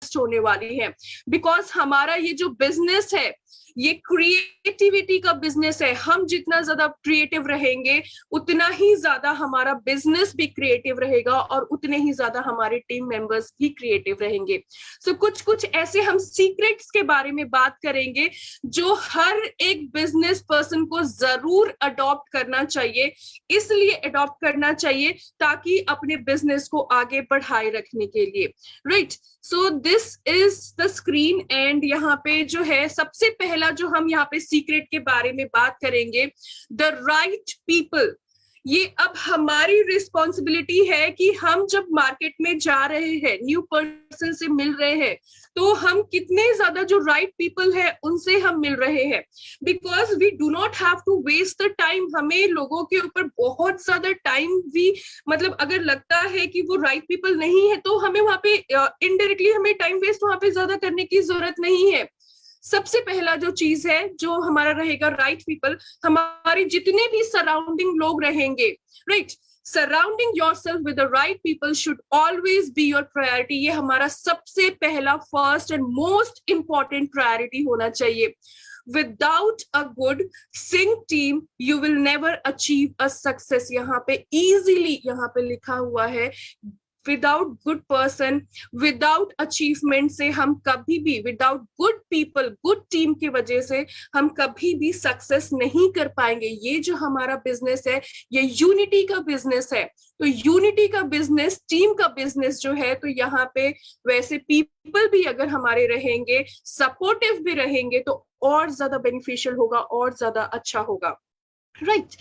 Invest होने वाली है, बिकॉज हमारा ये जो बिजनेस है ये क्रिएटिविटी का बिजनेस है। हम जितना ज्यादा क्रिएटिव रहेंगे उतना ही ज्यादा हमारा बिजनेस भी क्रिएटिव रहेगा और उतने ही ज्यादा हमारे टीम मेंबर्स भी क्रिएटिव रहेंगे। सो कुछ कुछ ऐसे हम सीक्रेट्स के बारे में बात करेंगे जो हर एक बिजनेस पर्सन को जरूर अडॉप्ट करना चाहिए। इसलिए अडॉप्ट करना चाहिए ताकि अपने बिजनेस को आगे बढ़ाए रखने के लिए, right. So this is the screen and यहाँ पे जो है सबसे पहला जो हम यहाँ पे सीक्रेट के बारे में बात करेंगे, द राइट पीपल। ये अब हमारी रिस्पॉन्सिबिलिटी है कि हम जब मार्केट में जा रहे हैं, न्यू पर्सन से मिल रहे हैं, तो हम कितने ज्यादा जो राइट पीपल है उनसे हम मिल रहे हैं, because we do not have to waste the time. हमें लोगों के ऊपर बहुत ज्यादा टाइम भी, मतलब अगर लगता है कि वो राइट पीपल नहीं है तो हमें वहां पे इनडायरेक्टली हमें टाइम वेस्ट वहां पे ज्यादा करने की जरूरत नहीं है। सबसे पहला जो चीज है जो हमारा रहेगा राइट पीपल, हमारे जितने भी सराउंडिंग लोग रहेंगे, right, surrounding yourself with the right people should always be your priority. ये हमारा सबसे पहला first and most important priority होना चाहिए। Without a good sync team, you will never achieve a success। यहाँ पे easily यहाँ पे लिखा हुआ है, without good person, without achievement से हम कभी भी, without good people, good team की वजह से हम कभी भी सक्सेस नहीं कर पाएंगे। ये जो हमारा बिजनेस है ये यूनिटी का बिजनेस है, तो यूनिटी का बिजनेस, टीम का बिजनेस जो है, तो यहाँ पे वैसे पीपल भी अगर हमारे रहेंगे, सपोर्टिव भी रहेंगे तो और ज्यादा बेनिफिशियल होगा और ज्यादा अच्छा होगा, राइट।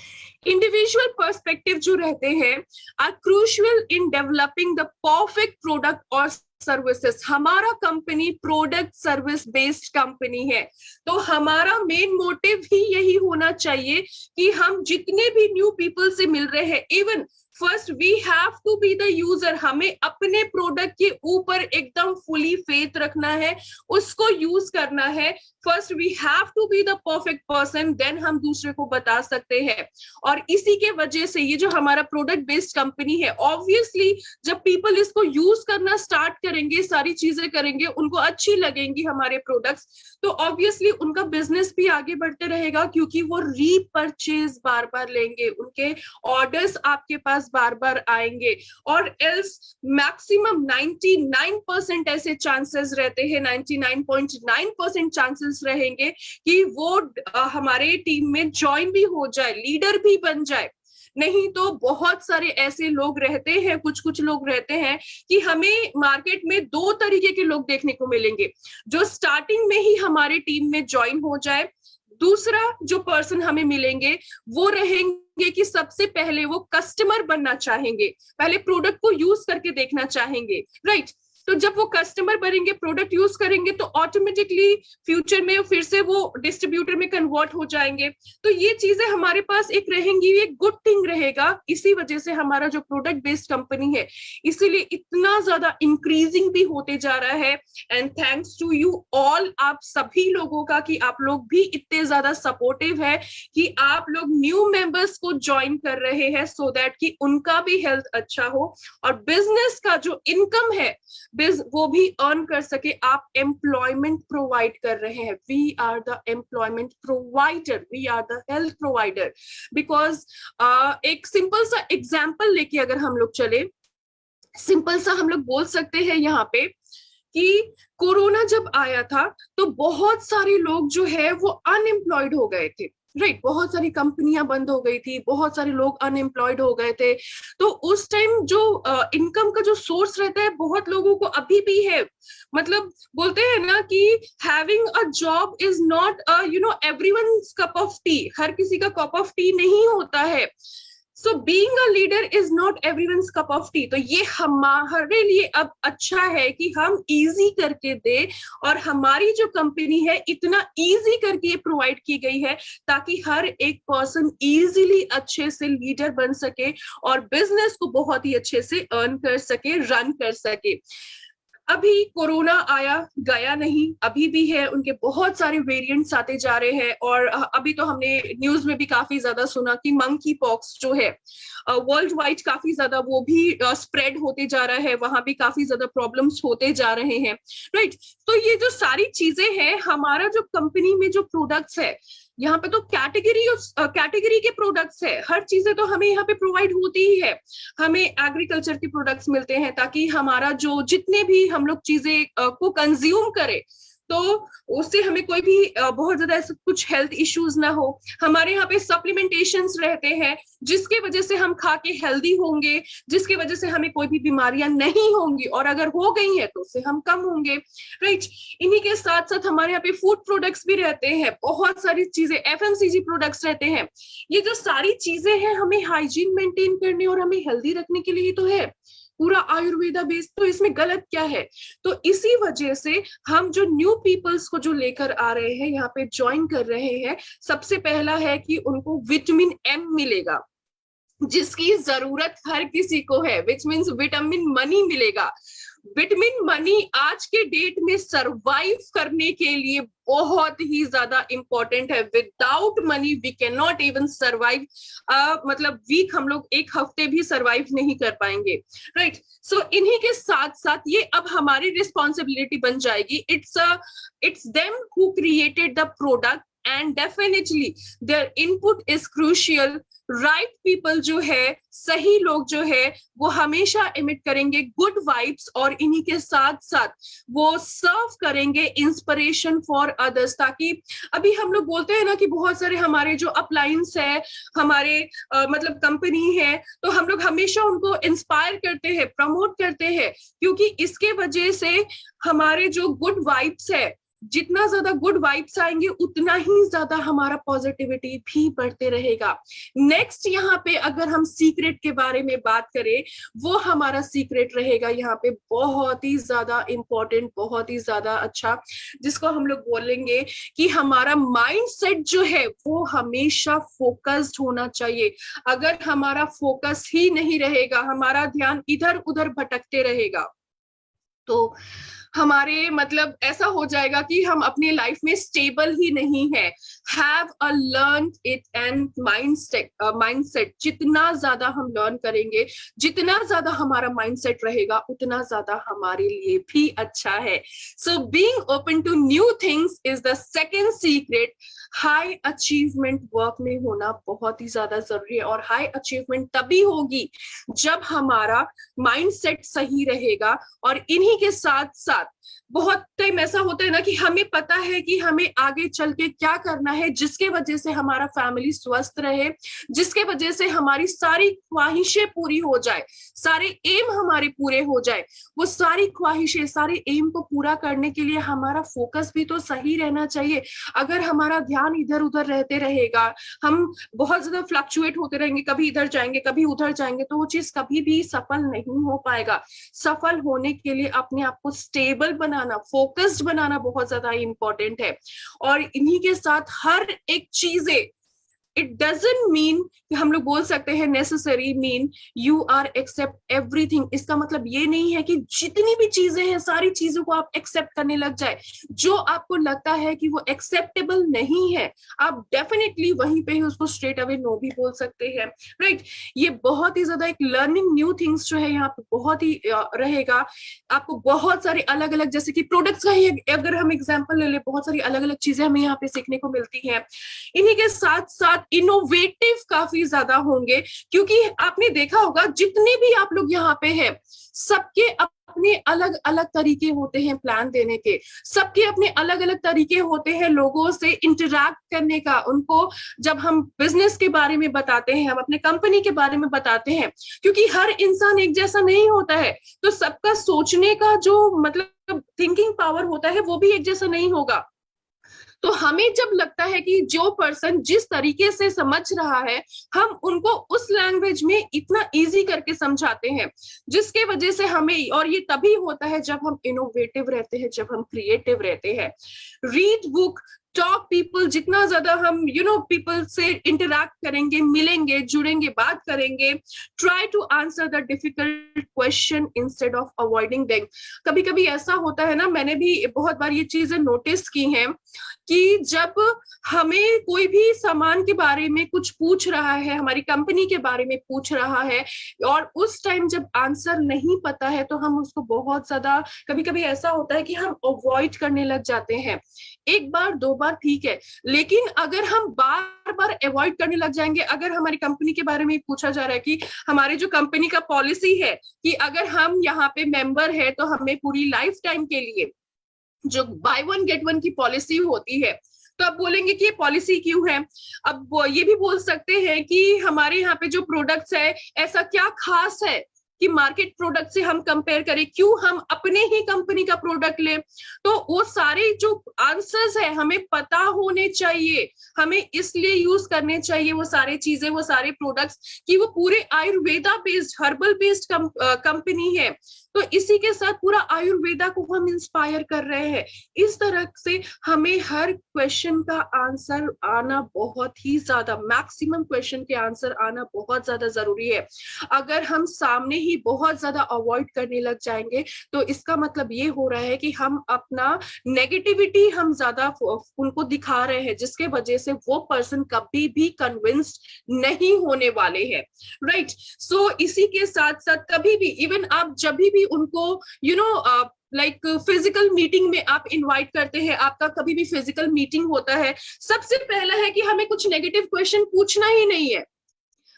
इंडिविजुअल पर्सपेक्टिव जो रहते हैं are crucial in developing the perfect product और सर्विसेज। हमारा company product service based company है, तो हमारा मेन मोटिव ही यही होना चाहिए कि हम जितने भी न्यू पीपल से मिल रहे हैं, even first we have to be the user. हमें अपने प्रोडक्ट के ऊपर एकदम फुली फेथ रखना है, उसको यूज करना है। First we have to be the perfect person, then हम दूसरे को बता सकते हैं। और इसी के वजह से ये जो हमारा प्रोडक्ट बेस्ड कंपनी है, ऑब्वियसली जब पीपल इसको यूज करना स्टार्ट करेंगे, सारी चीजें करेंगे, उनको अच्छी लगेंगी हमारे प्रोडक्ट्स, तो ऑब्वियसली उनका बिजनेस भी आगे बढ़ते रहेगा, क्योंकि वो रीपरचेज बार बार लेंगे, उनके ऑर्डर्स आपके पास बार बार आएंगे। और एल्स मैक्सिमम 99% ऐसे चांसेस रहते हैं, 99.9% चांसेस रहेंगे कि वो हमारे टीम में ज्वाइन भी हो जाए, लीडर भी बन जाए। नहीं तो बहुत सारे ऐसे लोग रहते हैं, कुछ कुछ लोग रहते हैं कि हमें मार्केट में दो तरीके के लोग देखने को मिलेंगे, जो स्टार्टिंग में ही हमारे टीम में ज्वाइन हो जाए। दूसरा जो पर्सन हमें मिलेंगे वो रहेंगे कि सबसे पहले वो कस्टमर बनना चाहेंगे, पहले प्रोडक्ट को यूज करके देखना चाहेंगे, राइट। तो जब वो कस्टमर बनेंगे, प्रोडक्ट यूज करेंगे, तो ऑटोमेटिकली फ्यूचर में फिर से वो डिस्ट्रीब्यूटर में कन्वर्ट हो जाएंगे। तो ये चीजें हमारे पास एक रहेंगी, ये गुड थिंग रहेगा। इसी वजह से हमारा जो प्रोडक्ट बेस्ड कंपनी है इसीलिए इतना ज्यादा इंक्रीजिंग भी होते जा रहा है। And thanks to you all, आप सभी लोगों का, कि आप लोग भी इतने ज्यादा सपोर्टिव है कि आप लोग न्यू मेंबर्स को ज्वाइन कर रहे हैं, सो दैट कि उनका भी हेल्थ अच्छा हो और बिजनेस का जो इनकम है वो भी अर्न कर सके। आप एम्प्लॉयमेंट प्रोवाइड कर रहे हैं, we are the employment provider, we are the health provider. Because एक सिंपल सा एग्जाम्पल लेके अगर हम लोग चले, सिंपल सा हम लोग बोल सकते हैं यहाँ पे कि कोरोना जब आया था तो बहुत सारे लोग जो है वो अनएम्प्लॉयड हो गए थे, राइट। बहुत सारी कंपनियां बंद हो गई थी, बहुत सारे लोग अनएम्प्लॉयड हो गए थे। तो उस टाइम जो इनकम का जो सोर्स रहता है बहुत लोगों को अभी भी है, मतलब बोलते हैं ना कि having a job is not everyone's cup of tea, हर किसी का कप ऑफ टी नहीं होता है। So being a leader is not everyone's cup of tea. तो ये हमारे लिए अब अच्छा है कि हम इजी करके दे, और हमारी जो कंपनी है इतना इजी करके प्रोवाइड की गई है ताकि हर एक पर्सन इजीली अच्छे से लीडर बन सके और बिजनेस को बहुत ही अच्छे से अर्न कर सके, रन कर सके। अभी कोरोना आया गया नहीं, अभी भी है, उनके बहुत सारे वेरिएंट्स आते जा रहे हैं। और अभी तो हमने न्यूज में भी काफी ज्यादा सुना कि मंकी पॉक्स जो है वर्ल्ड वाइड काफी ज्यादा वो भी स्प्रेड होते जा रहा है, वहां भी काफी ज्यादा प्रॉब्लम्स होते जा रहे हैं, राइट। तो ये जो सारी चीजें हैं, हमारा जो कंपनी में जो प्रोडक्ट्स है, यहाँ पे तो कैटेगरी के प्रोडक्ट्स है, हर चीजें तो हमें यहाँ पे प्रोवाइड होती ही है। हमें एग्रीकल्चर के प्रोडक्ट्स मिलते हैं ताकि हमारा जो जितने भी हम लोग चीजें को कंज्यूम करें तो उससे हमें कोई भी बहुत ज्यादा ऐसा कुछ हेल्थ इश्यूज ना हो। हमारे यहाँ पे सप्लीमेंटेशंस रहते हैं जिसके वजह से हम खा के हेल्दी होंगे, जिसके वजह से हमें कोई भी बीमारियां नहीं होंगी, और अगर हो गई है तो उससे हम कम होंगे, राइट। इन्हीं के साथ साथ हमारे यहाँ पे फूड प्रोडक्ट्स भी रहते हैं, बहुत सारी चीजें, एफएमसीजी प्रोडक्ट्स रहते हैं। ये जो सारी चीजें हैं हमें हाइजीन मेंटेन करने और हमें हेल्दी रखने के लिए ही तो है, पूरा आयुर्वेदा बेस्ड। तो इसमें गलत क्या है? तो इसी वजह से हम जो न्यू पीपल्स को जो लेकर आ रहे हैं, यहाँ पे ज्वाइन कर रहे हैं, सबसे पहला है कि उनको विटामिन एम मिलेगा, जिसकी जरूरत हर किसी को है, विच मीन्स विटामिन मनी मिलेगा। विटामिन मनी आज के डेट में सरवाइव करने के लिए बहुत ही ज्यादा इंपॉर्टेंट है। Without money we can not even survive, मतलब वीक हम लोग एक हफ्ते भी सरवाइव नहीं कर पाएंगे, राइट। सो इन्हीं के साथ साथ ये अब हमारी रिस्पॉन्सिबिलिटी बन जाएगी। It's them who created the product and definitely there input is crucial. Right people जो है, सही लोग जो है, वो हमेशा इमिट करेंगे गुड वाइब्स, और इन्हीं के साथ साथ वो सर्व करेंगे इंस्पिरेशन फॉर अदर्स। ताकि अभी हम लोग बोलते हैं ना कि बहुत सारे हमारे जो अप्लायंस है, हमारे मतलब कंपनी है, तो हम लोग हमेशा उनको इंस्पायर करते हैं, प्रमोट करते हैं, क्योंकि इसके वजह से हमारे जो गुड वाइब्स है, जितना ज्यादा गुड वाइब्स आएंगे उतना ही ज्यादा हमारा पॉजिटिविटी भी बढ़ते रहेगा। नेक्स्ट यहाँ पे अगर हम सीक्रेट के बारे में बात करें, वो हमारा सीक्रेट रहेगा यहाँ पे बहुत ही ज्यादा इंपॉर्टेंट, बहुत ही ज्यादा अच्छा, जिसको हम लोग बोलेंगे कि हमारा माइंड सेट जो है वो हमेशा फोकस्ड होना चाहिए। अगर हमारा फोकस ही नहीं रहेगा, हमारा ध्यान इधर उधर भटकते रहेगा, तो हमारे मतलब ऐसा हो जाएगा कि हम अपनी लाइफ में स्टेबल ही नहीं है। Have a learn it and mindset, जितना ज्यादा हम लर्न करेंगे, जितना ज्यादा हमारा माइंडसेट रहेगा, उतना ज्यादा हमारे लिए भी अच्छा है। So being open to new things is the second secret. High achievement work में होना बहुत ही ज्यादा जरूरी है, और हाई अचीवमेंट तभी होगी जब हमारा माइंडसेट सही रहेगा। और इन्हीं के साथ साथ बहुत टाइम ऐसा होता है ना कि हमें पता है कि हमें आगे चल के क्या करना है, जिसके वजह से हमारा फैमिली स्वस्थ रहे, जिसके वजह से हमारी सारी ख्वाहिशें पूरी हो जाए, सारे एम हमारे पूरे हो जाए। वो सारी ख्वाहिशें, सारे एम को पूरा करने के लिए हमारा फोकस भी तो सही रहना चाहिए। अगर हमारा ध्यान इधर उधर रहते रहेगा, हम बहुत ज्यादा फ्लक्चुएट होते रहेंगे, कभी इधर जाएंगे कभी उधर जाएंगे, तो वो चीज कभी भी सफल नहीं हो पाएगा। सफल होने के लिए अपने आप को स्टेबल बनाना, फोकस्ड बनाना बहुत ज्यादा इंपॉर्टेंट है। और इन्हीं के साथ हर एक चीजें, इट डजंट मीन कि हम लोग बोल सकते हैं necessary mean you are accept everything. इसका मतलब ये नहीं है कि जितनी भी चीजें हैं सारी चीजों को आप एक्सेप्ट करने लग जाए। जो आपको लगता है कि वो एक्सेप्टेबल नहीं है, आप डेफिनेटली वहीं पे ही उसको स्ट्रेट अवे नो भी बोल सकते हैं, राइट। ये बहुत ही ज्यादा एक लर्निंग न्यू थिंग्स जो है यहाँ पे बहुत ही रहेगा। आपको बहुत सारे अलग अलग, जैसे कि प्रोडक्ट्स का ही अगर हम एग्जाम्पल ले ले, बहुत सारी अलग अलग चीजें हमें यहाँ पे सीखने को मिलती है। इन्हीं के साथ साथ इनोवेटिव काफी ज्यादा होंगे, क्योंकि आपने देखा होगा जितने भी आप लोग यहाँ पे हैं, सबके अपने अलग अलग तरीके होते हैं प्लान देने के, सबके अपने अलग अलग तरीके होते हैं लोगों से इंटरैक्ट करने का। उनको जब हम बिजनेस के बारे में बताते हैं, हम अपने कंपनी के बारे में बताते हैं, क्योंकि हर इंसान एक जैसा नहीं होता है, तो सबका सोचने का जो मतलब थिंकिंग पावर होता है वो भी एक जैसा नहीं होगा। तो हमें जब लगता है कि जो पर्सन जिस तरीके से समझ रहा है, हम उनको उस लैंग्वेज में इतना इजी करके समझाते हैं, जिसके वजह से हमें, और ये तभी होता है जब हम इनोवेटिव रहते हैं, जब हम क्रिएटिव रहते हैं। रीड बुक, टॉक पीपल, जितना ज्यादा हम पीपल से इंटरैक्ट करेंगे, मिलेंगे, जुड़ेंगे, बात करेंगे, try to answer the difficult question instead of avoiding them. कभी कभी ऐसा होता है ना, मैंने भी बहुत बार ये चीजें नोटिस की हैं कि जब हमें कोई भी सामान के बारे में कुछ पूछ रहा है, हमारी कंपनी के बारे में पूछ रहा है, और उस टाइम जब आंसर नहीं पता है तो हम उसको बहुत ज्यादा, कभी कभी ऐसा होता है कि हम अवॉइड करने लग जाते हैं। एक बार दो बार ठीक है, लेकिन अगर हम बार बार अवॉइड करने लग जाएंगे, अगर हमारी कंपनी के बारे में पूछा जा रहा है कि हमारे जो कंपनी का पॉलिसी है कि अगर हम यहाँ पे मेंबर है तो हमें पूरी लाइफ टाइम के लिए जो बाय वन गेट वन की पॉलिसी होती है, तो आप बोलेंगे कि ये पॉलिसी क्यों है। अब ये भी बोल सकते हैं कि हमारे यहाँ पे जो प्रोडक्ट्स है ऐसा क्या खास है कि मार्केट प्रोडक्ट से हम कंपेयर करें, क्यों हम अपने ही कंपनी का प्रोडक्ट लें। तो वो सारे जो आंसर्स है हमें पता होने चाहिए, हमें इसलिए यूज करने चाहिए वो सारे चीजें, वो सारे प्रोडक्ट्स कि वो पूरे Ayurveda based, herbal based company है। तो इसी के साथ पूरा आयुर्वेदा को हम इंस्पायर कर रहे हैं। इस तरह से हमें हर क्वेश्चन का आंसर आना बहुत ही ज्यादा, मैक्सिमम क्वेश्चन के आंसर आना बहुत ज्यादा जरूरी है। अगर हम सामने ही बहुत ज्यादा अवॉइड करने लग जाएंगे तो इसका मतलब ये हो रहा है कि हम अपना नेगेटिविटी हम ज्यादा उनको दिखा रहे हैं, जिसके वजह से वो पर्सन कभी भी कन्विंस्ड नहीं होने वाले हैं, राइट। सो इसी के साथ साथ कभी भी, इवन आप जब भी उनको लाइक फिजिकल मीटिंग में आप इनवाइट करते हैं, आपका कभी भी फिजिकल मीटिंग होता है, सबसे पहला है कि हमें कुछ नेगेटिव क्वेश्चन पूछना ही नहीं है।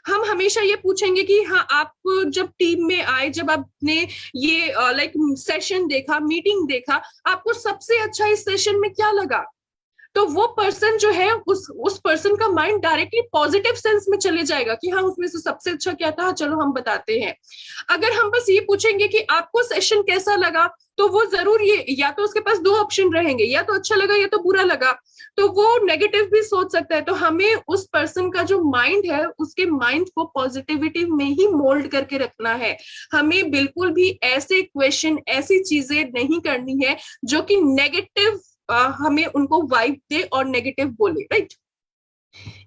हम हमेशा ये पूछेंगे कि हाँ, आप जब टीम में आए, जब आपने ये लाइक सेशन देखा, मीटिंग देखा, आपको सबसे अच्छा इस सेशन में क्या लगा। तो वो पर्सन जो है, उस पर्सन का माइंड डायरेक्टली पॉजिटिव सेंस में चले जाएगा कि हाँ, उसमें से सबसे अच्छा क्या था, चलो हम बताते हैं। अगर हम बस ये पूछेंगे कि आपको सेशन कैसा लगा, तो वो जरूर ये, या तो उसके पास दो ऑप्शन रहेंगे, या तो अच्छा लगा या तो बुरा लगा, तो वो नेगेटिव भी सोच सकता है। तो हमें उस पर्सन का जो माइंड है, उसके माइंड को पॉजिटिविटी में ही मोल्ड करके रखना है। हमें बिल्कुल भी ऐसे क्वेश्चन, ऐसी चीजें नहीं करनी है जो कि नेगेटिव हमें उनको वाइब दे और नेगेटिव बोले, राइट।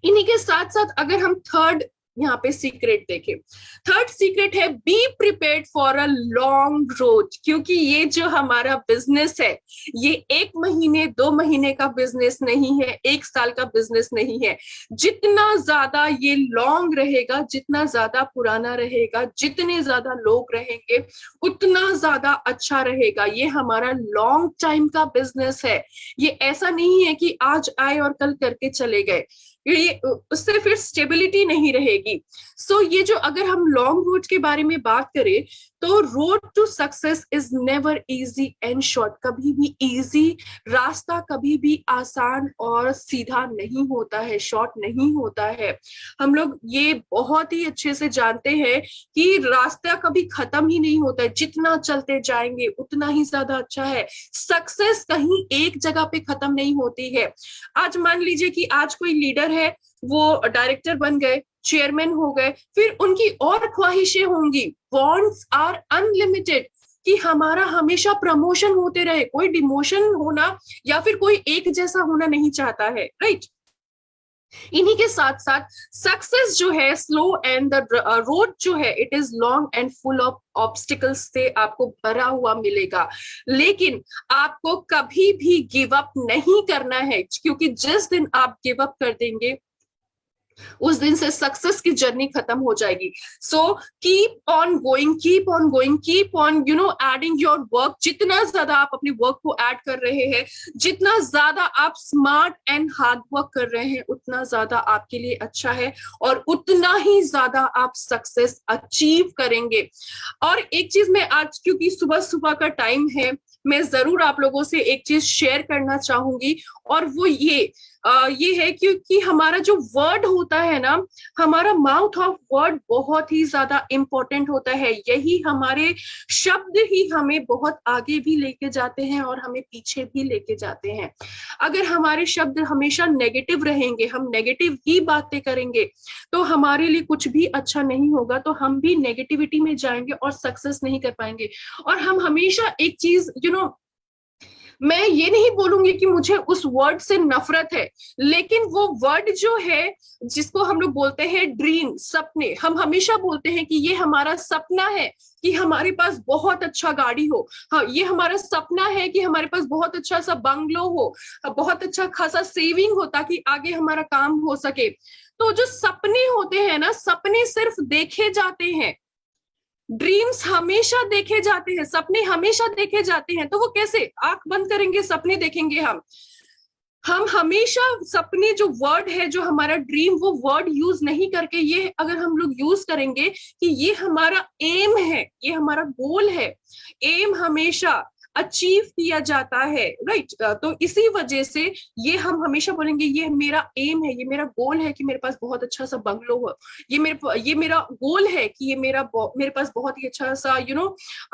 इन्हीं के साथ साथ अगर हम थर्ड यहाँ पे सीक्रेट देखें, थर्ड सीक्रेट है be prepared for a long road. क्योंकि ये जो हमारा बिजनेस है, ये 1 महीने 2 महीने का बिजनेस नहीं है, 1 साल का बिजनेस नहीं है। जितना ज्यादा ये लॉन्ग रहेगा, जितना ज्यादा पुराना रहेगा, जितने ज्यादा लोग रहेंगे, उतना ज्यादा अच्छा रहेगा। ये हमारा लॉन्ग टाइम का बिजनेस है। ये ऐसा नहीं है कि आज आए और कल करके चले गए, ये उससे फिर स्टेबिलिटी नहीं रहेगी। सो ये जो, अगर हम लॉन्ग रूट के बारे में बात करें, तो road to success is never easy and short. कभी भी इजी रास्ता, कभी भी आसान और सीधा नहीं होता है, शॉर्ट नहीं होता है। हम लोग ये बहुत ही अच्छे से जानते हैं कि रास्ता कभी खत्म ही नहीं होता है, जितना चलते जाएंगे उतना ही ज्यादा अच्छा है। सक्सेस कहीं एक जगह पे खत्म नहीं होती है। आज मान लीजिए कि आज कोई लीडर है, वो डायरेक्टर बन गए, चेयरमैन हो गए, फिर उनकी और ख्वाहिशें होंगी, वांट्स आर अनलिमिटेड, कि हमारा हमेशा प्रमोशन होते रहे, कोई डिमोशन होना या फिर कोई एक जैसा होना नहीं चाहता है, राइट। इन्हीं के साथ साथ सक्सेस जो है स्लो एंड द रोड जो है, it is long and full of obstacles से आपको भरा हुआ मिलेगा। लेकिन आपको कभी भी गिव अप नहीं करना है, क्योंकि जिस दिन आप गिव अप कर देंगे उस दिन से सक्सेस की जर्नी खत्म हो जाएगी। So keep on going, keep on going, keep on adding your work. जितना ज्यादा आप अपने वर्क को ऐड कर रहे हैं, जितना ज्यादा आप स्मार्ट एंड हार्ड वर्क कर रहे हैं, उतना ज्यादा आपके लिए अच्छा है और उतना ही ज्यादा आप सक्सेस अचीव करेंगे। और एक चीज मैं आज, क्योंकि सुबह सुबह का टाइम है, मैं जरूर आप लोगों से एक चीज शेयर करना चाहूंगी, और वो ये है क्योंकि हमारा जो वर्ड होता है ना, हमारा माउथ ऑफ वर्ड बहुत ही ज्यादा इंपॉर्टेंट होता है। यही हमारे शब्द ही हमें बहुत आगे भी लेके जाते हैं और हमें पीछे भी लेके जाते हैं। अगर हमारे शब्द हमेशा नेगेटिव रहेंगे, हम नेगेटिव ही बातें करेंगे, तो हमारे लिए कुछ भी अच्छा नहीं होगा, तो हम भी नेगेटिविटी में जाएंगे और सक्सेस नहीं कर पाएंगे। और हम हमेशा एक चीज मैं ये नहीं बोलूंगी कि मुझे उस वर्ड से नफरत है, लेकिन वो वर्ड जो है जिसको हम लोग बोलते हैं ड्रीम, सपने, हम हमेशा बोलते हैं कि ये हमारा सपना है कि हमारे पास बहुत अच्छा गाड़ी हो, हाँ ये हमारा सपना है कि हमारे पास बहुत अच्छा सा बंगलो हो, बहुत अच्छा खासा सेविंग हो ताकि आगे हमारा काम हो सके। तो जो सपने होते हैं ना, सपने सिर्फ देखे जाते हैं, ड्रीम्स हमेशा देखे जाते हैं, सपने हमेशा देखे जाते हैं। तो वो कैसे, आंख बंद करेंगे सपने देखेंगे हम हमेशा सपने जो वर्ड है, जो हमारा ड्रीम, वो वर्ड यूज नहीं करके ये अगर हम लोग यूज करेंगे कि ये हमारा एम है, ये हमारा गोल है, एम हमेशा अचीव किया जाता है, राइट। तो इसी वजह से ये हम हमेशा बोलेंगे ये मेरा एम है, ये मेरा गोल है कि मेरे पास बहुत अच्छा सा बंगलो हो, ये मेरा गोल है कि ये मेरे पास बहुत ही अच्छा सा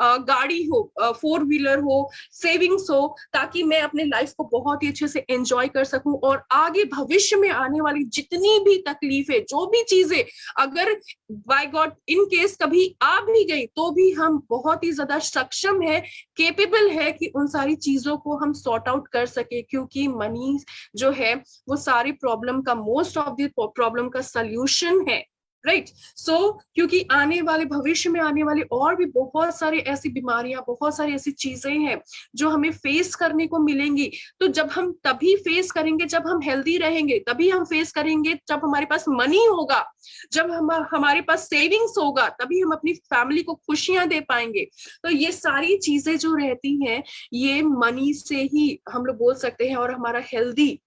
गाड़ी हो, 4 व्हीलर हो, सेविंग्स हो, ताकि मैं अपने लाइफ को बहुत ही अच्छे से एंजॉय कर सकूं और आगे भविष्य में आने वाली जितनी भी तकलीफें, जो भी चीजें अगर बाय गॉड इन केस कभी आ भी गई, तो भी हम बहुत ही ज्यादा सक्षम है, केपेबल है कि उन सारी चीजों को हम सॉर्ट आउट कर सके, क्योंकि मनी जो है वो सारी प्रॉब्लम का, मोस्ट ऑफ द प्रॉब्लम का सल्यूशन है, राइट। सो क्योंकि आने वाले भविष्य में आने वाली और भी बहुत सारी ऐसी बीमारियां, बहुत सारी ऐसी चीजें हैं जो हमें फेस करने को मिलेंगी। तो जब हम तभी फेस करेंगे जब हम हेल्दी रहेंगे, तभी हम फेस करेंगे जब हमारे पास मनी होगा, जब हमारे पास सेविंग्स होगा, तभी हम अपनी फैमिली को खुशियां दे पाएंगे। तो ये सारी चीजें जो रहती हैं ये मनी से ही हम लोग बोल सकते हैं, और हमारा हेल्दी,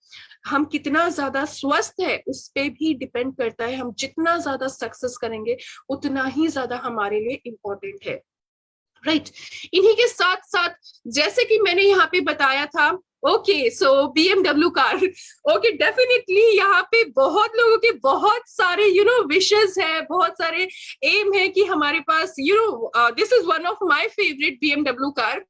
हम कितना ज्यादा स्वस्थ है उस पे भी डिपेंड करता है। हम जितना ज्यादा सक्सेस करेंगे उतना ही ज्यादा हमारे लिए इम्पोर्टेंट है, राइट। इन्हीं के साथ साथ जैसे कि मैंने यहाँ पे बताया था, okay so BMW car, okay definitely यहाँ पे बहुत लोगों के बहुत सारे विशेस है, बहुत सारे एम है कि हमारे पास this is one of my favourite BMW car.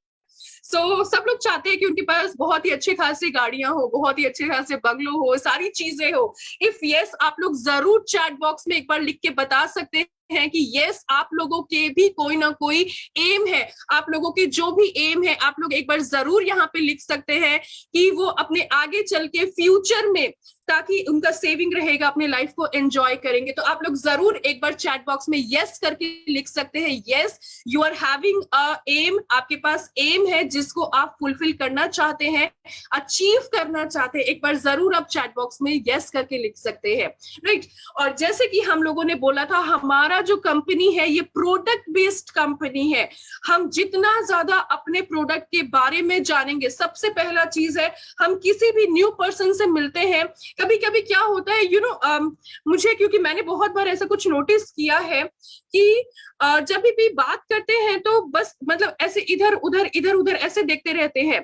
सब लोग चाहते हैं कि उनके पास बहुत ही अच्छे खासे गाड़ियां हो, बहुत ही अच्छे खासे बंगलो हो, सारी चीजें हो। इफ यस, आप लोग जरूर चैट बॉक्स में एक बार लिख के बता सकते हैं कि यस आप लोगों के भी कोई ना कोई एम है, आप लोगों के जो भी एम है आप लोग एक बार जरूर यहाँ पे लिख सकते हैं कि वो अपने आगे चल के फ्यूचर में, ताकि उनका सेविंग रहेगा, अपने लाइफ को एंजॉय करेंगे। तो आप लोग जरूर एक बार चैट बॉक्स में यस करके लिख सकते हैं, yes you are having a M, आपके पास एम है जिसको आप फुलफिल करना चाहते हैं, अचीव करना चाहते हैं। एक बार जरूर आप चैट बॉक्स में यस करके लिख सकते हैं, राइट। और जैसे कि हम लोगों ने बोला था, हमारा जो कंपनी है ये प्रोडक्ट बेस्ड कंपनी है। हम जितना ज्यादा अपने प्रोडक्ट के बारे में जानेंगे, सबसे पहला चीज है हम किसी भी न्यू पर्सन से मिलते हैं, कभी कभी क्या होता है मुझे, क्योंकि मैंने बहुत बार ऐसा कुछ नोटिस किया है कि जब भी बात करते हैं तो बस मतलब ऐसे इधर उधर ऐसे देखते रहते हैं।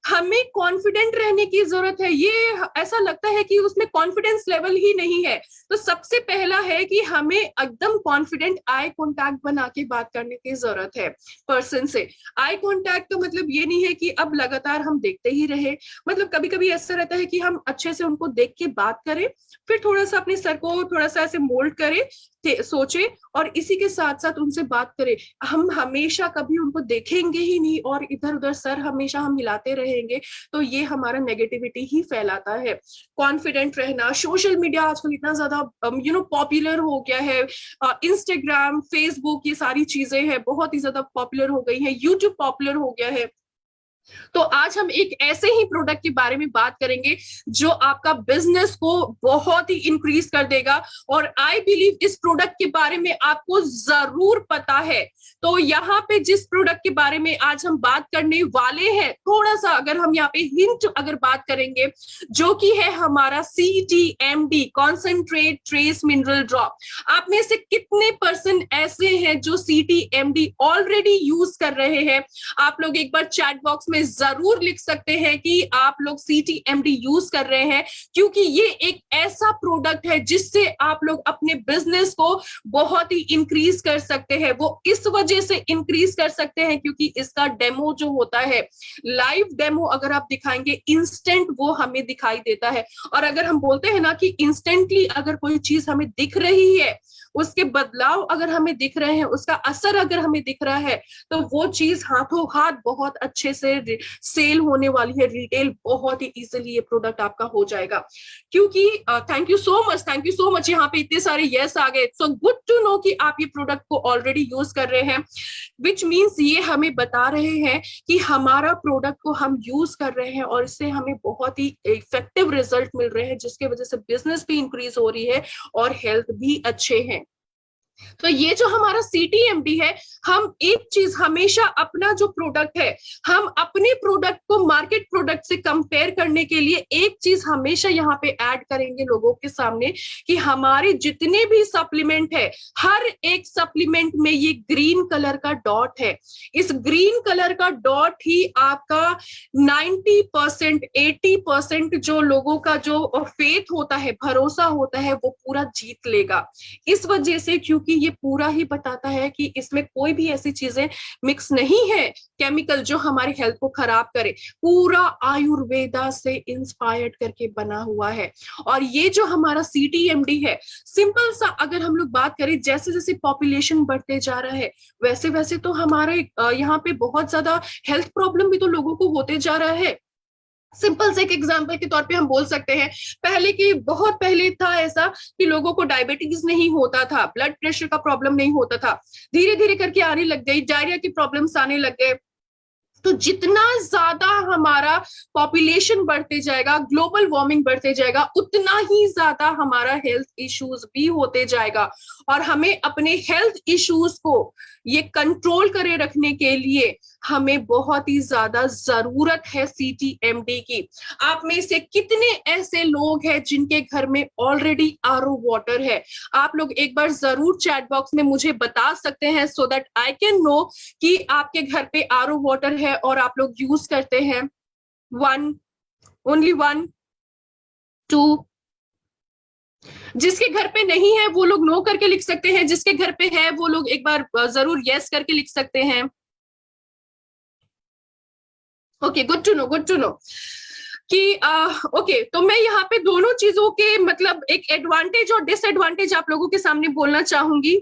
हमें कॉन्फिडेंट रहने की जरूरत है, ये ऐसा लगता है कि उसमें कॉन्फिडेंस लेवल ही नहीं है। तो सबसे पहला है कि हमें एकदम कॉन्फिडेंट आई कांटेक्ट बना के बात करने की जरूरत है पर्सन से। आई कांटेक्ट का मतलब ये नहीं है कि अब लगातार हम देखते ही रहे, मतलब कभी कभी ऐसा रहता है कि हम अच्छे से उनको देख के बात करें, फिर थोड़ा सा अपने सर को थोड़ा सा ऐसे मोल्ड करें, सोचे, और इसी के साथ साथ उनसे बात करें। हम हमेशा कभी उनको देखेंगे ही नहीं और इधर उधर सर हमेशा हम हिलाते रहेंगे, तो ये हमारा नेगेटिविटी ही फैलाता है। कॉन्फिडेंट रहना, सोशल मीडिया आजकल इतना ज्यादा पॉपुलर हो गया है, इंस्टाग्राम, फेसबुक, ये सारी चीजें हैं बहुत ही ज्यादा पॉपुलर हो गई है, यूट्यूब पॉपुलर हो गया है। तो आज हम एक ऐसे ही प्रोडक्ट के बारे में बात करेंगे जो आपका बिजनेस को बहुत ही इंक्रीज कर देगा, और आई बिलीव इस प्रोडक्ट के बारे में आपको जरूर पता है। तो यहाँ पे जिस प्रोडक्ट के बारे में आज हम बात करने वाले हैं, थोड़ा सा अगर हम यहाँ पे हिंट अगर बात करेंगे, जो कि है हमारा CTMD, concentrate trace mineral drop. आप में से कितने पर्सन ऐसे हैं जो CTMD ऑलरेडी यूज कर रहे हैं? आप लोग एक बार चैट बॉक्स में जरूर लिख सकते हैं कि आप लोग CTMD यूज कर रहे हैं, क्योंकि ये एक ऐसा प्रोडक्ट है जिससे आप लोग अपने बिजनेस को बहुत ही इंक्रीज कर सकते हैं। वो इस वजह से इंक्रीज कर सकते हैं क्योंकि इसका डेमो जो होता है, लाइव डेमो अगर आप दिखाएंगे, इंस्टेंट वो हमें दिखाई देता है। और अगर हम बोलते हैं ना कि इंस्टेंटली अगर कोई चीज हमें दिख रही है, उसके बदलाव अगर हमें दिख रहे हैं, उसका असर अगर हमें दिख रहा है, तो वो चीज हाथों हाथ बहुत अच्छे से सेल होने वाली है, रिटेल बहुत ही इजीली ये प्रोडक्ट आपका हो जाएगा। क्योंकि थैंक यू सो मच, यहाँ पे इतने सारे यस आ गए। सो गुड टू नो कि आप ये प्रोडक्ट को ऑलरेडी यूज कर रहे हैं, विच मीन्स ये हमें बता रहे हैं कि हमारा प्रोडक्ट को हम यूज कर रहे हैं और इससे हमें बहुत ही इफेक्टिव रिजल्ट मिल रहे हैं, जिसकी वजह से बिजनेस भी इंक्रीज हो रही है और हेल्थ भी अच्छे हैं। तो ये जो हमारा CTMD है, हम एक चीज हमेशा अपना जो प्रोडक्ट है, हम अपने प्रोडक्ट को मार्केट प्रोडक्ट से कंपेयर करने के लिए एक चीज हमेशा यहाँ पे ऐड करेंगे लोगों के सामने कि हमारे जितने भी सप्लीमेंट है, हर एक सप्लीमेंट में ये ग्रीन कलर का डॉट है। इस ग्रीन कलर का डॉट ही आपका 90% 80% जो लोगों का जो फेथ होता है, भरोसा होता है, वो पूरा जीत लेगा। इस वजह से क्योंकि ये पूरा ही बताता है कि इसमें कोई भी ऐसी चीजें मिक्स नहीं है केमिकल जो हमारे हेल्थ को खराब करे, पूरा आयुर्वेदा से इंस्पायर्ड करके बना हुआ है। और ये जो हमारा CTMD है, सिंपल सा अगर हम लोग बात करें, जैसे जैसे पॉपुलेशन बढ़ते जा रहा है वैसे वैसे तो हमारे यहाँ पे बहुत ज्यादा हेल्थ प्रॉब्लम भी तो लोगों को होते जा रहा है। सिंपल से एक एग्जांपल के तौर पे हम बोल सकते हैं, पहले की बहुत पहले था ऐसा कि लोगों को डायबिटीज नहीं होता था, ब्लड प्रेशर का प्रॉब्लम नहीं होता था, धीरे धीरे करके आने लग गई, डायरिया की प्रॉब्लम्स आने लग गए। तो जितना ज्यादा हमारा पॉपुलेशन बढ़ते जाएगा, ग्लोबल वार्मिंग बढ़ते जाएगा, उतना ही ज्यादा हमारा हेल्थ इश्यूज भी होते जाएगा। और हमें अपने हेल्थ इश्यूज को ये कंट्रोल करे रखने के लिए हमें बहुत ही ज्यादा जरूरत है CTMD की। आप में से कितने ऐसे लोग हैं जिनके घर में ऑलरेडी RO वाटर है? आप लोग एक बार जरूर चैट बॉक्स में मुझे बता सकते हैं, so that I can know कि आपके घर पे RO वाटर है और आप लोग यूज करते हैं। 1, ओनली 1, 2। जिसके घर पे नहीं है वो लोग नो करके लिख सकते हैं, जिसके घर पे है वो लोग एक बार जरूर यस करके लिख सकते हैं। Okay, good to know, good to know कि ओके, तो मैं यहाँ पे दोनों चीजों के मतलब एक एडवांटेज और डिसएडवांटेज आप लोगों के सामने बोलना चाहूंगी।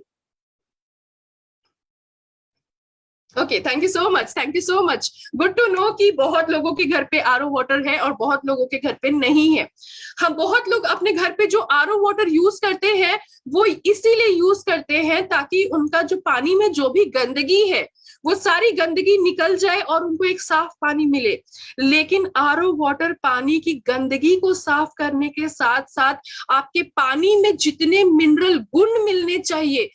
Okay, thank you so much, thank you so much. Good to know कि बहुत लोगों के घर पे RO वाटर है और बहुत लोगों के घर पे नहीं है। हम बहुत लोग अपने घर पे जो RO वाटर यूज करते हैं वो इसीलिए यूज करते हैं ताकि उनका जो पानी में जो भी गंदगी है वो सारी गंदगी निकल जाए और उनको एक साफ पानी मिले। लेकिन RO वाटर पानी की गंदगी को साफ करने के साथ साथ आपके पानी में जितने मिनरल गुण मिलने चाहिए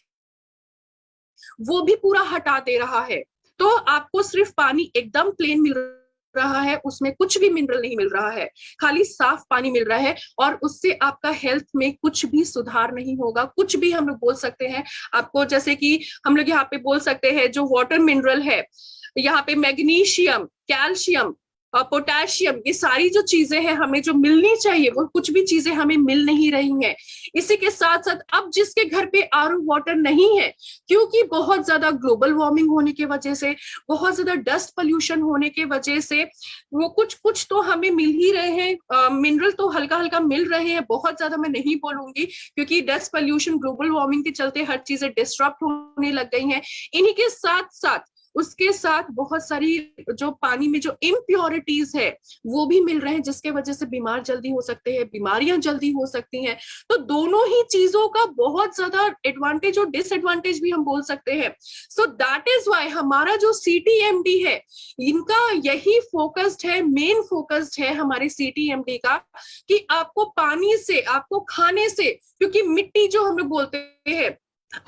वो भी पूरा हटा दे रहा है। तो आपको सिर्फ पानी एकदम प्लेन मिल रहा है, उसमें कुछ भी मिनरल नहीं मिल रहा है, खाली साफ पानी मिल रहा है, और उससे आपका हेल्थ में कुछ भी सुधार नहीं होगा। कुछ भी हम लोग बोल सकते हैं आपको, जैसे कि हम लोग यहाँ पे बोल सकते हैं जो वाटर मिनरल है, यहाँ पे मैग्नीशियम, कैल्शियम, पोटेशियम, ये सारी जो चीजें हैं हमें जो मिलनी चाहिए वो कुछ भी चीजें हमें मिल नहीं रही हैं। इसी के साथ साथ अब जिसके घर पे RO वाटर नहीं है, क्योंकि बहुत ज्यादा ग्लोबल वार्मिंग होने की वजह से, बहुत ज्यादा डस्ट पोल्यूशन होने की वजह से, वो कुछ कुछ तो हमें मिल ही रहे हैं, मिनरल तो हल्का हल्का मिल रहे हैं, बहुत ज्यादा मैं नहीं बोलूंगी क्योंकि डस्ट पोल्यूशन, ग्लोबल वार्मिंग के चलते हर चीजें डिस्टर्ब होने लग गई हैं। इन्हीं के साथ साथ उसके साथ बहुत सारी जो पानी में जो इम्प्योरिटीज है वो भी मिल रहे हैं, जिसके वजह से बीमार जल्दी हो सकते हैं, बीमारियां जल्दी हो सकती हैं। तो दोनों ही चीजों का बहुत ज्यादा एडवांटेज और डिसएडवांटेज भी हम बोल सकते हैं। सो दैट इज व्हाई हमारा जो CTMD है, इनका यही फोकस्ड है, मेन फोकस्ड है हमारे CTMD का, कि आपको पानी से, आपको खाने से, क्योंकि मिट्टी जो हम लोग बोलते हैं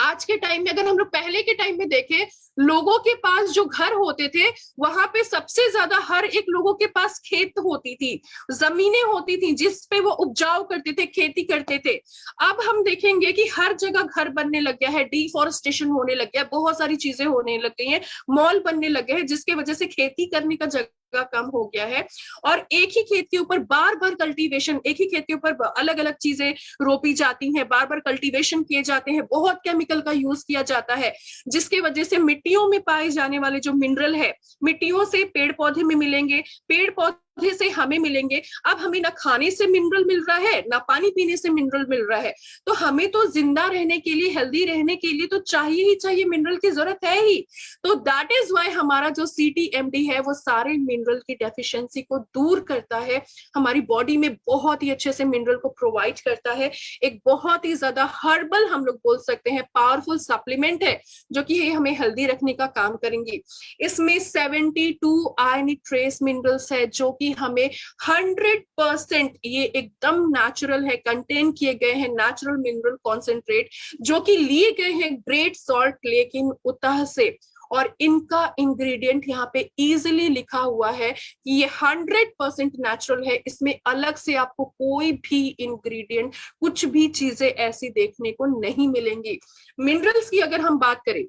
आज के टाइम में, अगर हम लोग पहले के टाइम में देखें, लोगों के पास जो घर होते थे वहां पे सबसे ज्यादा हर एक लोगों के पास खेत होती थी, जमीनें होती थी जिस पे वो उपजाऊ करते थे, खेती करते थे। अब हम देखेंगे कि हर जगह घर बनने लग गया है, डिफॉरेस्टेशन होने लग गया, बहुत सारी चीजें होने लग गई हैं, मॉल बनने लग गए हैं, जिसकी वजह से खेती करने का जगह कम हो गया है। और एक ही खेत के ऊपर बार बार कल्टीवेशन, एक ही खेत के ऊपर अलग अलग चीजें रोपी जाती हैं, बार बार कल्टीवेशन किए जाते हैं, बहुत केमिकल का यूज किया जाता है, जिसके वजह से मिट्टियों में पाए जाने वाले जो मिनरल है, मिट्टियों से पेड़ पौधे में मिलेंगे, पेड़ पौधे पौधे से हमें मिलेंगे। अब हमें ना खाने से मिनरल मिल रहा है, ना पानी पीने से मिनरल मिल रहा है, तो हमें तो जिंदा रहने के लिए, हेल्दी रहने के लिए तो चाहिए ही चाहिए, मिनरल की जरूरत है ही। तो दैट इज वाई हमारा जो CTMD है वो सारे मिनरल की डेफिशिएंसी को दूर करता है, हमारी बॉडी में बहुत ही अच्छे से मिनरल को प्रोवाइड करता है। एक बहुत ही ज्यादा हर्बल, हम लोग बोल सकते हैं, पावरफुल सप्लीमेंट है जो कि हमें हेल्दी रखने का काम करेंगी। इसमें 72 आयनिक ट्रेस मिनरल्स है जो कि हमें 100%, ये एकदम नेचुरल है, कंटेन किए गए हैं नेचुरल मिनरल कॉन्सेंट्रेट जो कि लिए गए हैं ग्रेट सॉल्ट लेक इन उतह से। और इनका इंग्रेडिएंट यहाँ पे इजीली लिखा हुआ है कि ये 100% नेचुरल है, इसमें अलग से आपको कोई भी इंग्रेडिएंट, कुछ भी चीजें ऐसी देखने को नहीं मिलेंगी। मिनरल्स की अगर हम बात करें,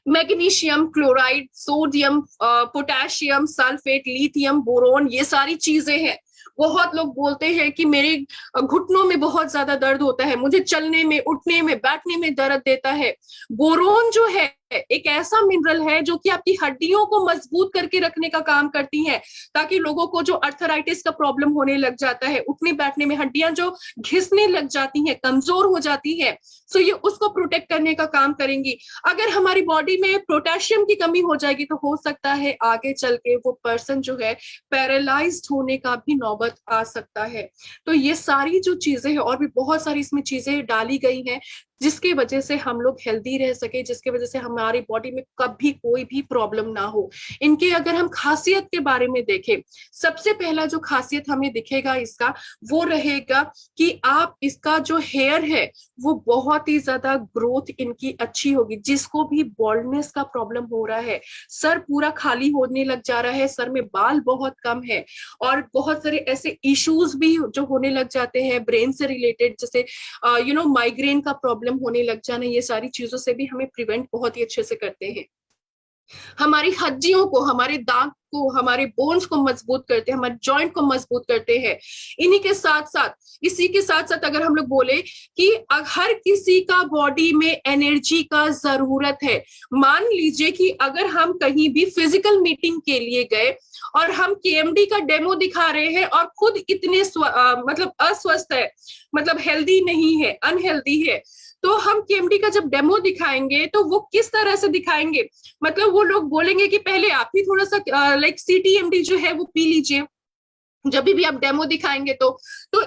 magnesium, chloride, sodium, potassium, sulphate, lithium, boron, ये सारी चीजें हैं। बहुत लोग बोलते हैं कि मेरे घुटनों में बहुत ज्यादा दर्द होता है, मुझे चलने में, उठने में, बैठने में दर्द देता है। बोरोन जो है एक ऐसा मिनरल है जो कि आपकी हड्डियों को मजबूत करके रखने का काम करती है, ताकि लोगों को जो अर्थराइटिस का प्रॉब्लम होने लग जाता है, उठने बैठने में हड्डियां जो घिसने लग जाती हैं, कमजोर हो जाती है, सो ये उसको प्रोटेक्ट करने का काम करेंगी। अगर हमारी बॉडी में पोटेशियम की कमी हो जाएगी तो हो सकता है आगे चल के वो पर्सन जो है पैरालाइज्ड होने का भी नौबत आ सकता है। तो ये सारी जो चीजें हैं, और भी बहुत सारी इसमें चीजें डाली गई हैं जिसके वजह से हम लोग हेल्दी रह सके, जिसके वजह से हमारी बॉडी में कभी कोई भी प्रॉब्लम ना हो। इनके अगर हम खासियत के बारे में देखें, सबसे पहला जो खासियत हमें दिखेगा इसका वो रहेगा कि आप इसका जो हेयर है वो बहुत ही ज्यादा ग्रोथ इनकी अच्छी होगी। जिसको भी बॉल्डनेस का प्रॉब्लम हो रहा है, सर पूरा खाली होने लग जा रहा है, सर में बाल बहुत कम है, और बहुत सारे ऐसे इश्यूज भी जो होने लग जाते हैं ब्रेन से रिलेटेड, जैसे माइग्रेन का प्रॉब्लम होने लग जाना, ये सारी चीजों से भी हमें प्रिवेंट बहुत ही अच्छे से करते हैं। हमारी हड्डियों को, हमारे दांत को, हमारे बोन्स को मजबूत करते हैं, हमारे जॉइंट को मजबूत करते हैं। इन्हीं के साथ साथ, इसी के साथ साथ अगर हम लोग बोले कि हर किसी का बॉडी में एनर्जी का जरूरत है। मान लीजिए कि अगर हम कहीं भी फिजिकल मीटिंग के लिए गए और हम KMD का डेमो दिखा रहे हैं और खुद इतने मतलब अस्वस्थ है, मतलब हेल्दी नहीं है, अनहेल्दी है, तो हम KMD का जब डेमो दिखाएंगे तो वो किस तरह से दिखाएंगे, मतलब वो लोग बोलेंगे कि पहले आप ही थोड़ा सा लाइक CTMD जो है वो पी लीजिए जब भी आप डेमो दिखाएंगे। तो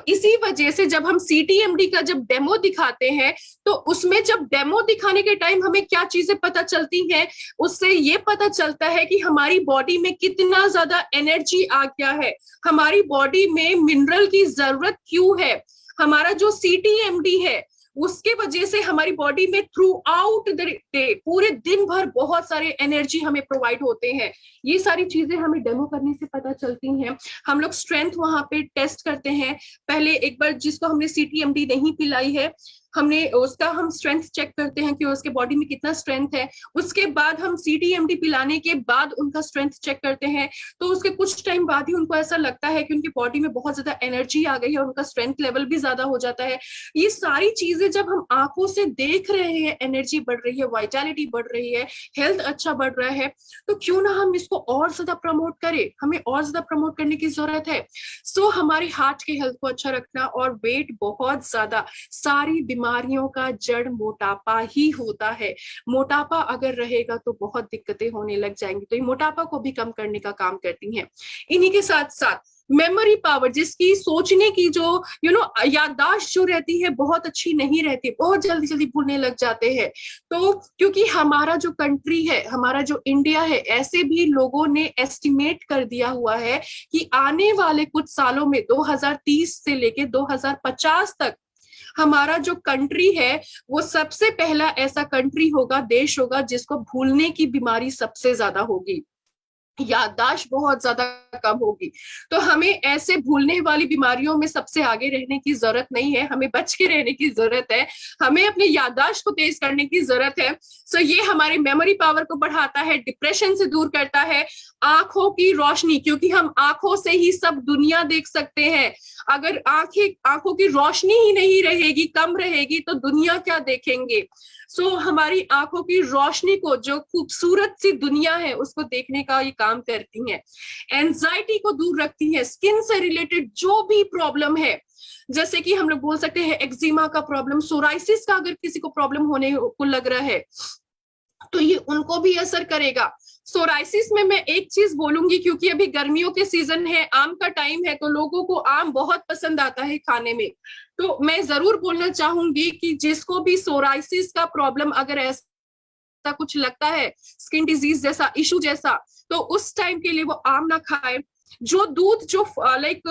इसी वजह से जब हम CTMD का जब डेमो दिखाते हैं तो उसमें जब डेमो दिखाने के टाइम हमें क्या चीजें पता चलती हैं, उससे ये पता चलता है कि हमारी बॉडी में कितना ज्यादा एनर्जी आ गया है, हमारी बॉडी में मिनरल की जरूरत क्यों है। हमारा जो CTMD है उसके वजह से हमारी बॉडी में थ्रू आउट द डे, पूरे दिन भर बहुत सारे एनर्जी हमें प्रोवाइड होते हैं। ये सारी चीजें हमें डेमो करने से पता चलती हैं। हम लोग स्ट्रेंथ वहां पे टेस्ट करते हैं। पहले एक बार जिसको हमने CTMD नहीं पिलाई है, हमने उसका हम स्ट्रेंथ चेक करते हैं कि उसके बॉडी में कितना स्ट्रेंथ है। उसके बाद हम CTMD पिलाने के बाद उनका स्ट्रेंथ चेक करते हैं, तो उसके कुछ टाइम बाद ही उनको ऐसा लगता है कि उनकी बॉडी में बहुत ज्यादा एनर्जी आ गई है और उनका स्ट्रेंथ लेवल भी ज्यादा हो जाता है। ये सारी चीजें जब हम आंखों से देख रहे हैं, एनर्जी बढ़ रही है, वाइटैलिटी बढ़ रही है, हेल्थ अच्छा बढ़ रहा है, तो क्यों ना हम इसको और ज्यादा प्रमोट करें। हमें और ज्यादा प्रमोट करने की जरूरत है। सो हमारी हार्ट के हेल्थ को अच्छा रखना और वेट बहुत ज्यादा, सारी बीमारियों का जड़ मोटापा ही होता है। मोटापा अगर रहेगा तो बहुत दिक्कतें होने लग जाएंगी, तो ये मोटापा को भी कम करने का काम करती हैं। इन्हीं के साथ साथ मेमोरी पावर, जिसकी सोचने की जो याददाश्त जो रहती है बहुत अच्छी नहीं रहती, बहुत जल्दी जल्दी भूलने लग जाते हैं। तो क्योंकि हमारा जो कंट्री है, हमारा जो इंडिया है, ऐसे भी लोगों ने एस्टिमेट कर दिया हुआ है कि आने वाले कुछ सालों में 2030 से लेके 2050 तक हमारा जो कंट्री है वो सबसे पहला ऐसा कंट्री होगा, देश होगा, जिसको भूलने की बीमारी सबसे ज्यादा होगी, याददाश्त बहुत ज्यादा कम होगी। तो हमें ऐसे भूलने वाली बीमारियों में सबसे आगे रहने की जरूरत नहीं है, हमें बच के रहने की जरूरत है, हमें अपने याददाश्त को तेज करने की जरूरत है। सो ये हमारे मेमोरी पावर को बढ़ाता है, डिप्रेशन से दूर करता है, आंखों की रोशनी, क्योंकि हम आंखों से ही सब दुनिया देख सकते हैं। अगर आंखों की रोशनी ही नहीं रहेगी, कम रहेगी, तो दुनिया क्या देखेंगे। सो हमारी आंखों की रोशनी को, जो खूबसूरत सी दुनिया है, उसको देखने का ये काम करती हैं। एंजाइटी को दूर रखती है। स्किन से रिलेटेड जो भी प्रॉब्लम है, जैसे कि हम लोग बोल सकते हैं एक्जिमा का प्रॉब्लम, सोराइसिस का अगर किसी को प्रॉब्लम होने को लग रहा है तो ये उनको भी असर करेगा। सोराइसिस में मैं एक चीज बोलूंगी, क्योंकि अभी गर्मियों के सीजन है, आम का टाइम है, तो लोगों को आम बहुत पसंद आता है खाने में, तो मैं जरूर बोलना चाहूंगी कि जिसको भी सोराइसिस का प्रॉब्लम अगर ऐसा कुछ लगता है, स्किन डिजीज जैसा इशू जैसा, तो उस टाइम के लिए वो आम ना खाए। जो दूध जो लाइक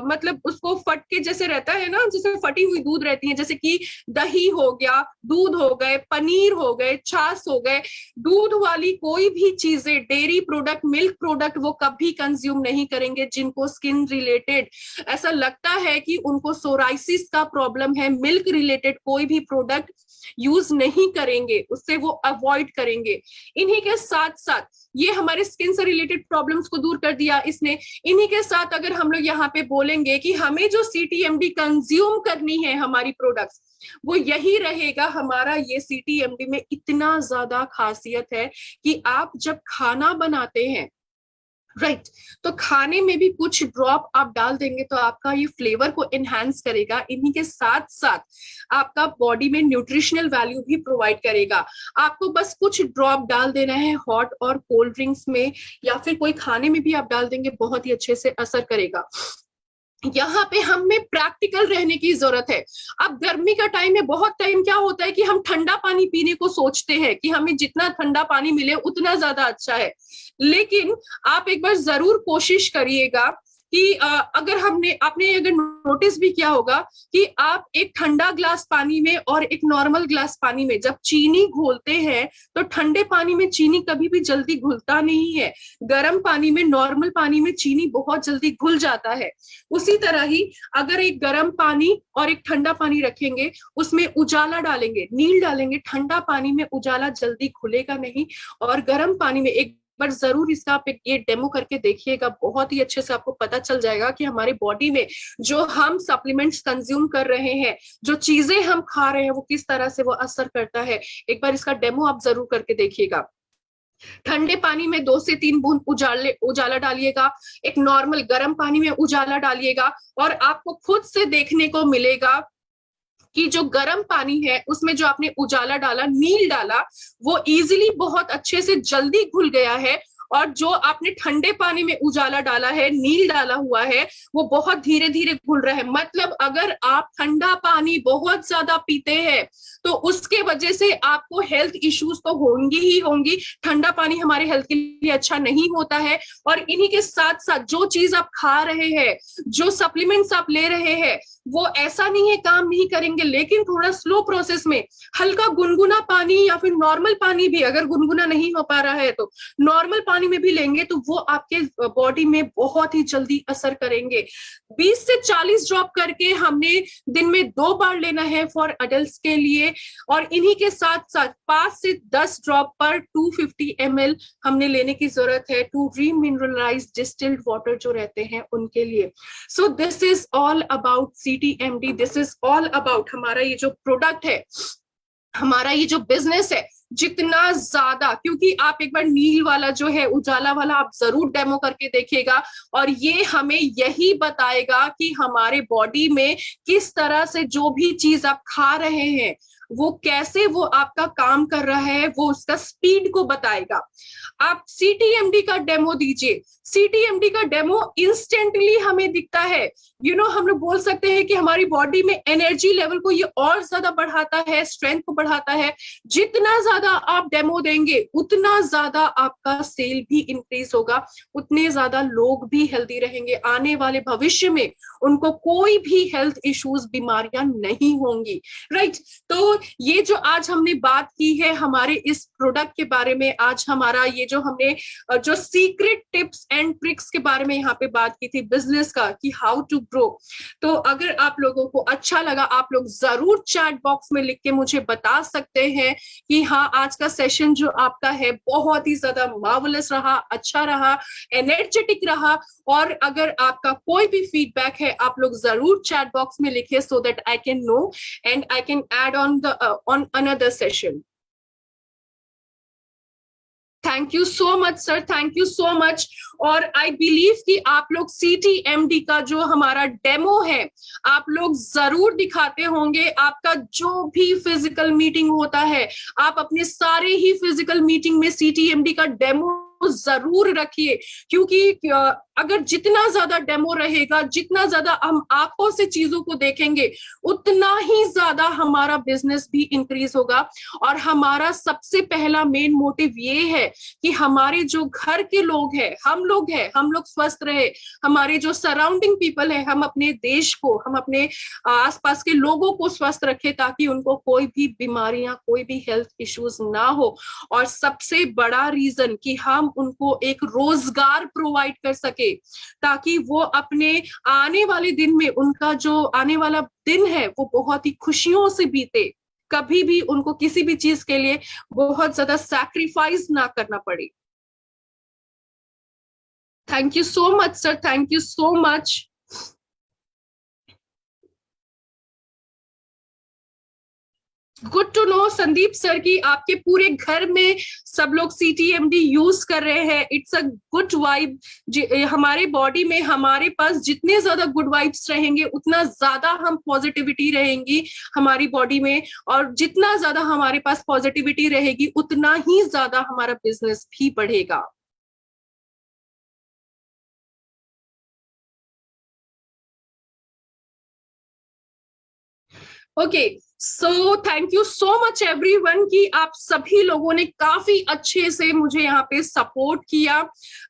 मतलब उसको फट के जैसे रहता है ना, जैसे फटी हुई दूध रहती है, जैसे कि दही हो गया, दूध हो गए, पनीर हो गए, छाछ हो गए, दूध वाली कोई भी चीजें, डेयरी प्रोडक्ट, मिल्क प्रोडक्ट, वो कभी कंज्यूम नहीं करेंगे। जिनको स्किन रिलेटेड ऐसा लगता है कि उनको सोराइसिस का प्रॉब्लम है, मिल्क रिलेटेड कोई भी प्रोडक्ट यूज नहीं करेंगे, उससे वो अवॉइड करेंगे। इन्हीं के साथ साथ ये हमारे स्किन से रिलेटेड प्रॉब्लम्स को दूर कर दिया इसने। इन्हीं के साथ अगर हम लोग यहाँ पे बोलेंगे कि हमें जो CTMD कंज्यूम करनी है हमारी प्रोडक्ट्स, वो यही रहेगा। हमारा ये CTMD में इतना ज्यादा खासियत है कि आप जब खाना बनाते हैं, राइट, तो खाने में भी कुछ ड्रॉप आप डाल देंगे तो आपका ये फ्लेवर को एनहांस करेगा। इन्हीं के साथ साथ आपका बॉडी में न्यूट्रिशनल वैल्यू भी प्रोवाइड करेगा। आपको बस कुछ ड्रॉप डाल देना है हॉट और कोल्ड ड्रिंक्स में, या फिर कोई खाने में भी आप डाल देंगे, बहुत ही अच्छे से असर करेगा। यहाँ पे हमें प्रैक्टिकल रहने की जरूरत है। अब गर्मी का टाइम है, बहुत टाइम क्या होता है कि हम ठंडा पानी पीने को सोचते हैं कि हमें जितना ठंडा पानी मिले उतना ज्यादा अच्छा है, लेकिन आप एक बार जरूर कोशिश करिएगा कि अगर आपने अगर नोटिस भी किया होगा कि आप एक ठंडा ग्लास पानी में और एक नॉर्मल ग्लास पानी में जब चीनी घोलते हैं, तो ठंडे पानी में चीनी कभी भी जल्दी घुलता नहीं है, गर्म पानी में, नॉर्मल पानी में चीनी बहुत जल्दी घुल जाता है। उसी तरह ही अगर एक गर्म पानी और एक ठंडा पानी रखेंगे, उसमें उजाला डालेंगे, नील डालेंगे, ठंडा पानी में उजाला जल्दी खुलेगा नहीं, और गर्म पानी में एक पर जरूर इसका आप ये डेमो करके देखिएगा, बहुत ही अच्छे से आपको पता चल जाएगा कि हमारी बॉडी में जो हम सप्लीमेंट्स कंज्यूम कर रहे हैं, जो चीजें हम खा रहे हैं, वो किस तरह से वो असर करता है। एक बार इसका डेमो आप जरूर करके देखिएगा। ठंडे पानी में 2 से 3 बूंद उजाला डालिएगा, एक नॉर्मल गर्म पानी में उजाला डालिएगा, और आपको खुद से देखने को मिलेगा कि जो गर्म पानी है उसमें जो आपने उजाला डाला, नील डाला, वो इजीली बहुत अच्छे से जल्दी घुल गया है, और जो आपने ठंडे पानी में उजाला डाला है, नील डाला हुआ है, वो बहुत धीरे धीरे घुल रहा है। मतलब अगर आप ठंडा पानी बहुत ज्यादा पीते हैं तो उसके वजह से आपको हेल्थ इश्यूज तो होंगी ही होंगी। ठंडा पानी हमारे हेल्थ के लिए अच्छा नहीं होता है। और इन्हीं के साथ साथ जो चीज आप खा रहे हैं, जो सप्लीमेंट्स आप ले रहे हैं, वो ऐसा नहीं है काम नहीं करेंगे, लेकिन थोड़ा स्लो प्रोसेस में हल्का गुनगुना पानी, या फिर नॉर्मल पानी भी, अगर गुनगुना नहीं हो पा रहा है तो नॉर्मल पानी में भी लेंगे, तो वो आपके बॉडी में बहुत ही जल्दी असर करेंगे। 20 से 40 ड्रॉप करके हमने दिन में 2 बार लेना है फॉर अडल्ट के लिए, और इन्हीं के साथ साथ 5 से 10 ड्रॉप पर 250 ml हमने लेने की जरूरत है टू रीमिनरलाइज डिस्टिल्ड वाटर जो रहते हैं उनके लिए। So this is all about CTMD, this is all about हमारा ये जो प्रोडक्ट है, हमारा ये जो बिजनेस है। जितना ज्यादा, क्योंकि आप एक बार नील वाला जो है, उजाला वाला, आप जरूर डेमो करके देखिएगा, और ये हमें यही बताएगा कि हमारे बॉडी में किस तरह से जो भी चीज आप खा रहे हैं वो कैसे वो आपका काम कर रहा है, वो उसका स्पीड को बताएगा। आप CTMD का डेमो दीजिए, CTMD का डेमो इंस्टेंटली हमें दिखता है। हम लोग बोल सकते हैं कि हमारी बॉडी में एनर्जी लेवल को ये और ज्यादा बढ़ाता है, स्ट्रेंथ को बढ़ाता है। जितना ज्यादा आप डेमो देंगे उतना ज्यादा आपका सेल भी इंक्रीज होगा, उतने ज्यादा लोग भी हेल्दी रहेंगे। आने वाले भविष्य में उनको कोई भी हेल्थ इश्यूज, बीमारियां नहीं होंगी, राइट। तो ये जो आज हमने बात की है हमारे इस प्रोडक्ट के बारे में, आज हमारा ये जो हमने जो सीक्रेट टिप्स एंड ट्रिक्स के बारे में यहाँ पे बात की थी बिजनेस का, कि हाउ टू ग्रो। तो अगर आप लोगों को अच्छा लगा, आप लोग जरूर चैट बॉक्स में लिख के मुझे बता सकते हैं कि हाँ, आज का सेशन जो आपका है बहुत ही ज्यादा मार्वलस रहा, अच्छा रहा, एनर्जेटिक रहा। और अगर आपका कोई भी फीडबैक है, आप लोग जरूर चैट बॉक्स में लिखिए, so that I can know and I can add on the on another session. Thank you so much sir, thank you so much. और आई बिलीव कि आप लोग CTMD का जो हमारा डेमो है आप लोग जरूर दिखाते होंगे। आपका जो भी फिजिकल मीटिंग होता है आप अपने सारे ही फिजिकल मीटिंग में CTMD का डेमो जरूर रखिए, क्योंकि अगर जितना ज्यादा डेमो रहेगा, जितना ज्यादा हम आंखों से चीजों को देखेंगे, उतना ही ज्यादा हमारा बिजनेस भी इंक्रीज होगा। और हमारा सबसे पहला मेन मोटिव ये है कि हमारे जो घर के लोग हैं, हम लोग स्वस्थ रहे, हमारे जो सराउंडिंग पीपल है, हम अपने देश को, हम अपने आसपास के लोगों को स्वस्थ रखे, ताकि उनको कोई भी बीमारियां, कोई भी हेल्थ इश्यूज ना हो। और सबसे बड़ा रीजन कि हम उनको एक रोजगार प्रोवाइड कर सके, ताकि वो अपने आने वाले दिन में, उनका जो आने वाला दिन है वो बहुत ही खुशियों से बीते, कभी भी उनको किसी भी चीज के लिए बहुत ज्यादा सैक्रिफाइस ना करना पड़े। Thank you so much sir, thank you so much. Good to know Sandeep sir कि आपके पूरे घर में सब लोग CTMD यूज कर रहे हैं। It's a good vibe. हमारे बॉडी में, हमारे पास जितने ज्यादा गुड वाइब्स रहेंगे उतना ज्यादा हम पॉजिटिविटी रहेंगी हमारी बॉडी में, और जितना ज्यादा हमारे पास पॉजिटिविटी रहेगी उतना ही ज्यादा हमारा बिजनेस भी बढ़ेगा। Okay, so thank you so much everyone कि आप सभी लोगों ने काफी अच्छे से मुझे यहाँ पे सपोर्ट किया,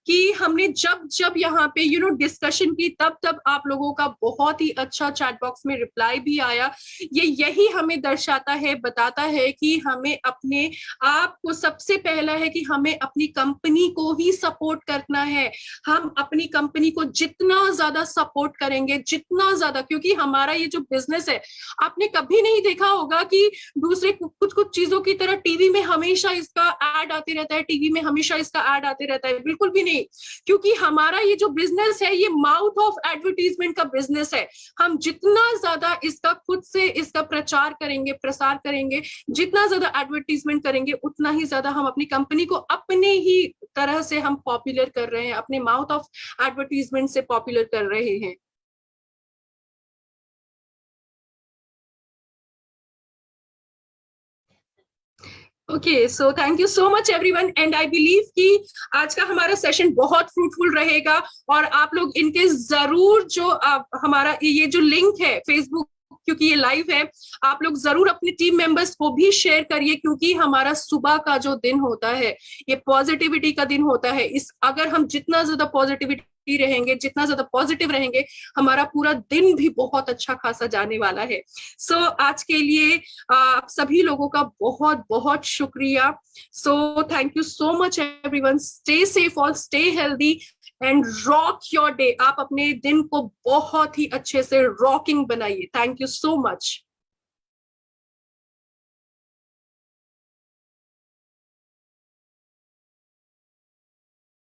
कि हमने जब जब यहाँ पे डिस्कशन की, तब तब आप लोगों का बहुत ही अच्छा चैट बॉक्स में रिप्लाई भी आया। ये यही हमें दर्शाता है, बताता है कि हमें अपने आप को, सबसे पहला है कि हमें अपनी कंपनी को ही सपोर्ट करना है। हम अपनी कंपनी को जितना ज्यादा सपोर्ट करेंगे, जितना ज्यादा, क्योंकि हमारा ये जो बिजनेस है, आपने कभी नहीं देखा होगा कि दूसरे कुछ कुछ चीजों की तरह टीवी में हमेशा इसका ऐड आते रहता है, टीवी में हमेशा इसका ऐड आते रहता है, बिल्कुल भी नहीं। क्योंकि हमारा ये जो बिजनेस है ये माउथ ऑफ एडवर्टीजमेंट का बिजनेस है। हम जितना ज्यादा इसका खुद से इसका प्रचार करेंगे, प्रसार करेंगे, जितना ज्यादा एडवर्टीजमेंट करेंगे, उतना ही ज्यादा हम अपनी कंपनी को अपने ही तरह से हम पॉपुलर कर रहे हैं, अपने माउथ ऑफ एडवर्टीजमेंट से पॉपुलर कर रहे हैं। Okay, so thank you so much everyone, and I believe कि आज का हमारा सेशन बहुत फ्रूटफुल रहेगा। और आप लोग इनके जरूर जो हमारा ये जो लिंक है फेसबुक, क्योंकि ये लाइव है, आप लोग जरूर अपने टीम मेंबर्स को भी शेयर करिए, क्योंकि हमारा सुबह का जो दिन होता है ये पॉजिटिविटी का दिन होता है। इस अगर हम जितना ज्यादा पॉजिटिविटी रहेंगे, जितना ज्यादा पॉजिटिव रहेंगे, हमारा पूरा दिन भी बहुत अच्छा खासा जाने वाला है। सो आज के लिए आप सभी लोगों का बहुत बहुत शुक्रिया। So thank you so much everyone. Stay safe और stay healthy and rock your day. आप अपने दिन को बहुत ही अच्छे से रॉकिंग बनाइए। Thank you so much.